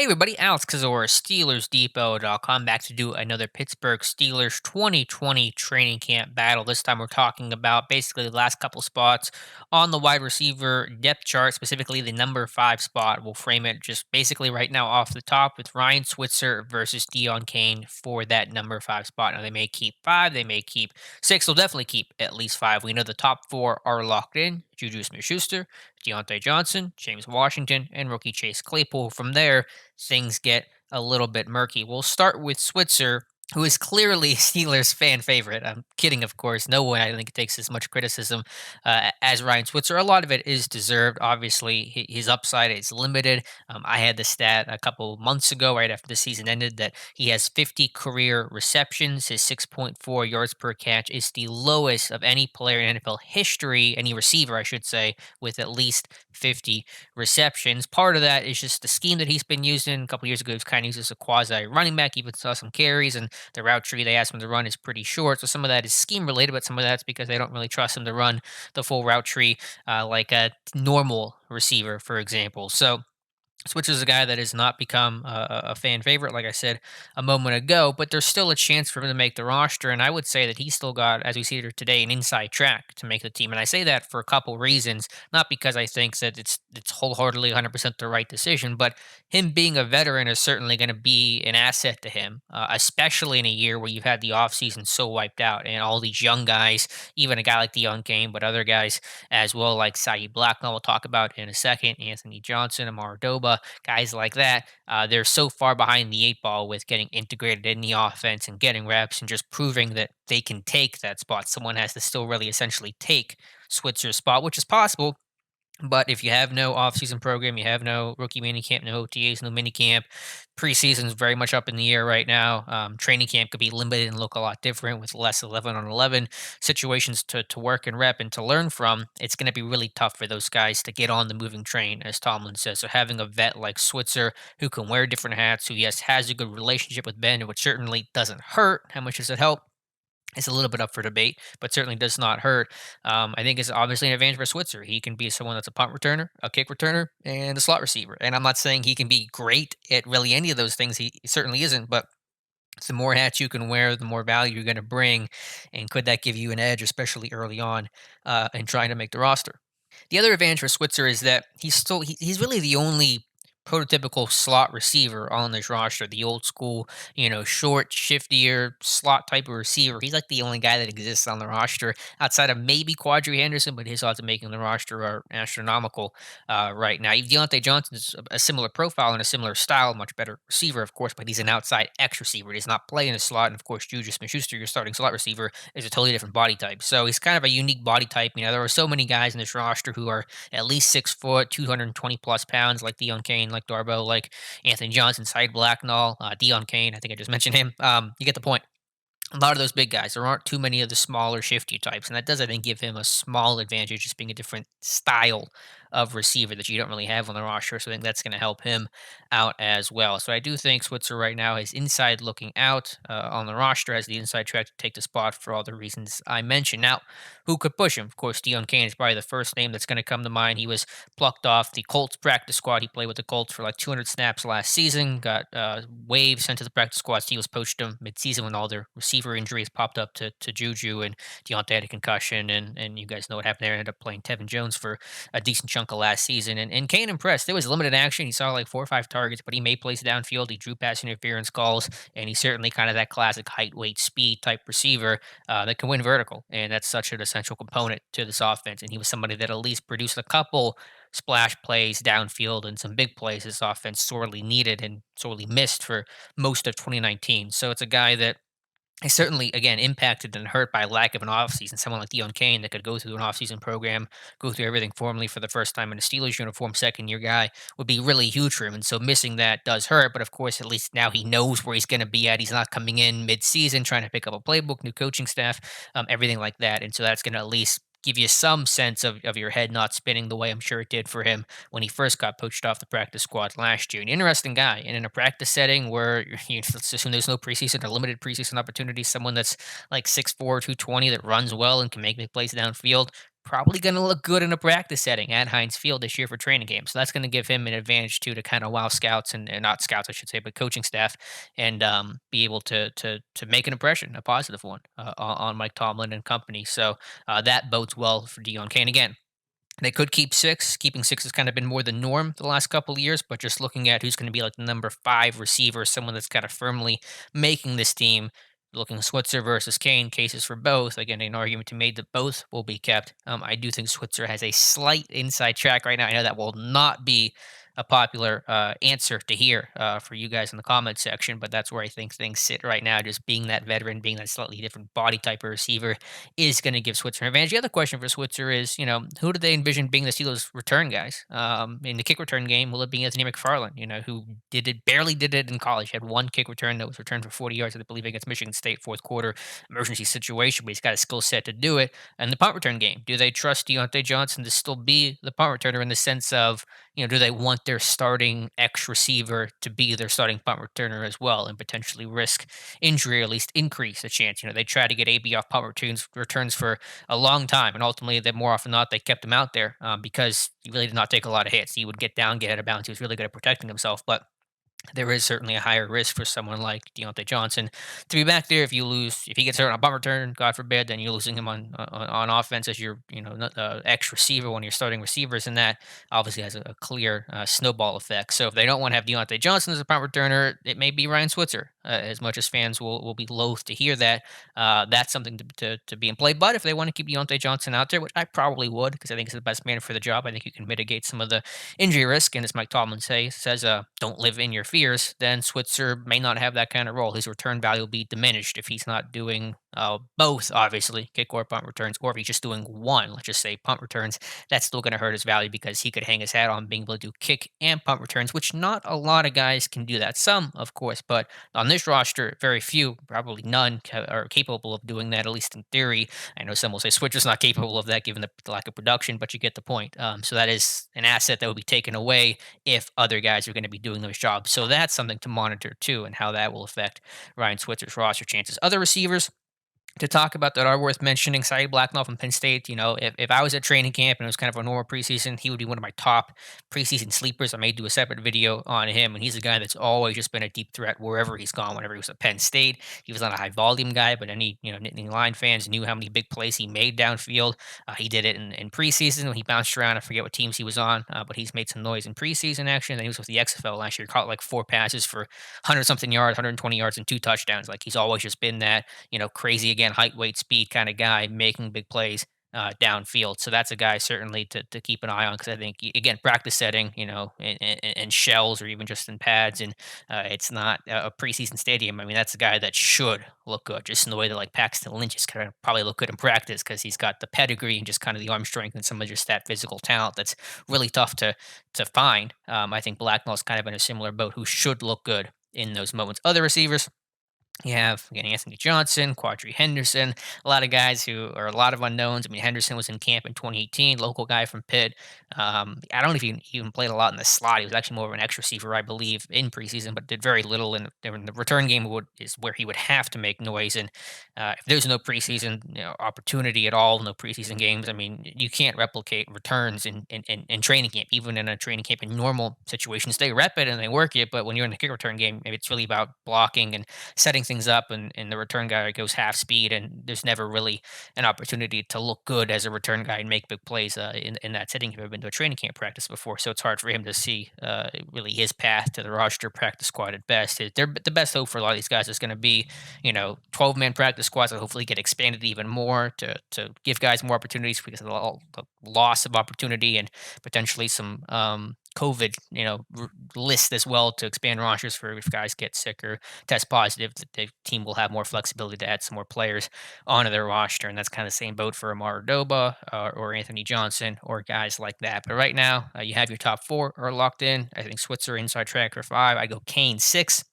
Hey everybody, Alex Kazor, SteelersDepot.com, back to do another Pittsburgh Steelers 2020 training camp battle. This time we're talking about basically the last couple spots on the wide receiver depth chart, specifically the number 5 spot. We'll frame it just basically right now off the top with Ryan Switzer versus Deon Cain for that number 5 spot. Now they may keep 5, they may keep 6, they'll definitely keep at least 5. We know the top 4 are locked in. Juju Smith-Schuster, Deante Johnson, James Washington, and rookie Chase Claypool. From there, things get a little bit murky. We'll start with Switzer, who is clearly Steelers fan favorite. I'm kidding, of course. No one, I think, takes as much criticism as Ryan Switzer. A lot of it is deserved. Obviously, his upside is limited. I had the stat a couple months ago, right after the season ended, that he has 50 career receptions. His 6.4 yards per catch is the lowest of any player in NFL history, any receiver, I should say, with at least 50 receptions. Part of that is just the scheme that he's been using. A couple years ago, he was kind of used as a quasi running back, even saw some carries, and the route tree they asked him to run is pretty short. So some of that is scheme related, but some of that's because they don't really trust him to run the full route tree like a normal receiver, for example. So Switch is a guy that has not become a fan favorite, like I said a moment ago, but there's still a chance for him to make the roster. And I would say that he's still got, as we see here today, an inside track to make the team. And I say that for a couple reasons, not because I think that it's wholeheartedly 100% the right decision, but him being a veteran is certainly going to be an asset to him, especially in a year where you've had the offseason so wiped out and all these young guys, even a guy like Deon Cain, but other guys as well, like Saeed Blacknall, we'll talk about in a second, Anthony Johnson, Amar Doba, guys like that. They're so far behind the 8 ball with getting integrated in the offense and getting reps and just proving that they can take that spot. Someone has to still really essentially take Switzer's spot, which is possible, but if you have no offseason program, you have no rookie minicamp, no OTAs, no minicamp, preseason is very much up in the air right now. Training camp could be limited and look a lot different with less 11 on 11 situations to work and rep and to learn from. It's going to be really tough for those guys to get on the moving train, as Tomlin says. So having a vet like Switzer who can wear different hats, who, yes, has a good relationship with Ben, which certainly doesn't hurt. How much does it help? It's a little bit up for debate, but certainly does not hurt. I think it's obviously an advantage for Switzer. He can be someone that's a punt returner, a kick returner, and a slot receiver. And I'm not saying he can be great at really any of those things. He certainly isn't, but the more hats you can wear, the more value you're going to bring. And could that give you an edge, especially early on in trying to make the roster? The other advantage for Switzer is that he's really the only prototypical slot receiver on this roster, the old school, short, shiftier slot type of receiver. He's like the only guy that exists on the roster outside of maybe Quadree Henderson, but his odds of making the roster are astronomical right now. Deante Johnson is a similar profile and a similar style, much better receiver, of course, but he's an outside X receiver. He does not play in the slot. And of course, Juju Smith-Schuster, your starting slot receiver, is a totally different body type. So he's kind of a unique body type. There are so many guys in this roster who are at least 6 foot, 220 plus pounds, like Deon Cain, like Darbo, like Anthony Johnson, Saeed Blacknall, Deon Cain. I think I just mentioned him. You get the point. A lot of those big guys. There aren't too many of the smaller, shifty types, and that does, I think, give him a small advantage, just being a different style of receiver that you don't really have on the roster. So I think that's going to help him out as well. So I do think Switzer right now is inside looking out on the roster, as the inside track to take the spot for all the reasons I mentioned. Now, who could push him? Of course, Deon Cain is probably the first name that's going to come to mind. He was plucked off the Colts practice squad. He played with the Colts for like 200 snaps last season. Got waived, sent to the practice squad. He was poached him midseason when all their receiver injuries popped up to Juju, and Deontay had a concussion, and you guys know what happened there. Ended up playing Tevin Jones for a decent chunk of last season. And Kane impressed. There was limited action. He saw like 4 or 5 targets, but he made plays downfield. He drew pass interference calls, and he's certainly kind of that classic height, weight, speed type receiver that can win vertical. And that's such an essential component to this offense. And he was somebody that at least produced a couple splash plays downfield and some big plays this offense sorely needed and sorely missed for most of 2019. So it's a guy that is certainly, again, impacted and hurt by lack of an offseason. Someone like Deon Cain that could go through an offseason program, go through everything formally for the first time in a Steelers uniform, second year guy, would be really huge for him. And so missing that does hurt. But of course, at least now he knows where he's going to be at. He's not coming in mid-season trying to pick up a playbook, new coaching staff, everything like that. And so that's going to at least give you some sense of your head not spinning the way I'm sure it did for him when he first got poached off the practice squad last year. An interesting guy, and in a practice setting where let's assume there's no preseason or limited preseason opportunities, someone that's like 6'4", 220 that runs well and can make big plays downfield, probably going to look good in a practice setting at Heinz Field this year for training camp. So that's going to give him an advantage too to kind of wow scouts and not scouts, I should say, but coaching staff, and be able to make an impression, a positive one, on Mike Tomlin and company. So that bodes well for Deon Cain again. They could keep six. Keeping six has kind of been more the norm the last couple of years, but just looking at who's going to be like the number five receiver, someone that's kind of firmly making this team, looking Switzer versus Kane, cases for both. Again, an argument to be made that both will be kept. I do think Switzer has a slight inside track right now. I know that will not be a popular answer to hear for you guys in the comments section, but that's where I think things sit right now. Just being that veteran, being that slightly different body type of receiver is going to give Switzer an advantage. The other question for Switzer is, who do they envision being the Steelers' return guys? In the kick return game, will it be Anthony McFarland, who barely did it in college? He had one kick return that was returned for 40 yards, I believe, against Michigan State, fourth quarter emergency situation, but he's got a skill set to do it. And the punt return game, do they trust Deante Johnson to still be the punt returner in the sense of, do they want their starting X receiver to be their starting punt returner as well and potentially risk injury or at least increase the chance? They try to get AB off punt returns for a long time, and ultimately, that more often than not, they kept him out there because he really did not take a lot of hits. He would get down, get out of bounds. He was really good at protecting himself, but there is certainly a higher risk for someone like Deontay Johnson to be back there. If he gets hurt on a bump return, God forbid, then you're losing him on offense as your X receiver, one of your starting receivers, and that obviously has a clear snowball effect. So if they don't want to have Deontay Johnson as a punt returner, it may be Ryan Switzer. As much as fans will be loath to hear that, that's something to be in play. But if they want to keep Deontay Johnson out there, which I probably would, because I think he's the best man for the job, I think you can mitigate some of the injury risk. And as Mike Tomlin says, don't live in your fears. Then Switzer may not have that kind of role. His return value will be diminished if he's not doing both, obviously, kick or punt returns, or if he's just doing one, let's just say punt returns. That's still going to hurt his value because he could hang his hat on being able to do kick and punt returns, which not a lot of guys can do that. Some, of course, but on this roster, very few, probably none, are capable of doing that, at least in theory. I know some will say Switcher's not capable of that given the lack of production, but you get the point. So that is an asset that will be taken away if other guys are going to be doing those jobs. So that's something to monitor too, and how that will affect Ryan Switzer's roster chances. Other receivers to talk about that are worth mentioning. Saeed Blacknall from Penn State. If I was at training camp and it was kind of a normal preseason, he would be one of my top preseason sleepers. I may do a separate video on him, and he's a guy that's always just been a deep threat wherever he's gone. Whenever he was at Penn State, he was not a high volume guy, but any Nittany Line fans knew how many big plays he made downfield. He did it in preseason when he bounced around. I forget what teams he was on, but he's made some noise in preseason action. And he was with the XFL last year. Caught like four passes for 100 something yards, 120 yards, and two touchdowns. Like he's always just been that crazy again, height, weight, speed kind of guy making big plays downfield. So that's a guy certainly to keep an eye on because I think again practice setting, in shells or even just in pads, and it's not a preseason stadium. I mean that's a guy that should look good, just in the way that like Paxton Lynch is going to probably look good in practice because he's got the pedigree and just kind of the arm strength and some of just that physical talent that's really tough to find. I think Blacknall's kind of in a similar boat who should look good in those moments. Other receivers, you have again Anthony Johnson, Quadree Henderson, a lot of guys who are a lot of unknowns. I mean, Henderson was in camp in 2018, local guy from Pitt. I don't know if he even played a lot in the slot. He was actually more of an X receiver, I believe, in preseason, but did very little in the return game. Is where he would have to make noise. And if there's no preseason opportunity at all, no preseason games, I mean, you can't replicate returns in training camp, even in a training camp in normal situations. They rep it and they work it, but when you're in the kick return game, maybe it's really about blocking and setting things up, and the return guy goes half speed, and there's never really an opportunity to look good as a return guy and make big plays in that setting. If you've ever been to a training camp practice before, so it's hard for him to see really his path to the roster practice squad at best. The best hope for a lot of these guys is going to be 12-man practice squads that hopefully get expanded even more to give guys more opportunities because of the loss of opportunity and potentially some COVID, list as well to expand rosters for if guys get sick or test positive, the team will have more flexibility to add some more players onto their roster. And that's kind of the same boat for Amar Doba or Anthony Johnson or guys like that. But right now, you have your top four are locked in. I think Switzer inside track for 5. I go Kane 6.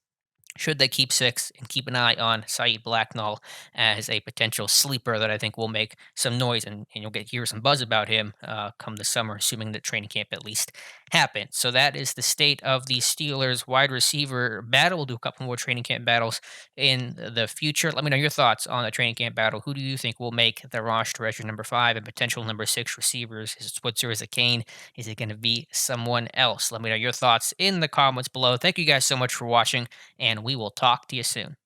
should they keep six and keep an eye on Saeed Blacknall as a potential sleeper that I think will make some noise and you'll hear some buzz about him come the summer, assuming that training camp at least happens. So that is the state of the Steelers wide receiver battle. We'll do a couple more training camp battles in the future. Let me know your thoughts on the training camp battle. Who do you think will make the roster as your number five and potential number six receivers? Is it Switzer? Is it Kane? Is it going to be someone else? Let me know your thoughts in the comments below. Thank you guys so much for watching and we will talk to you soon.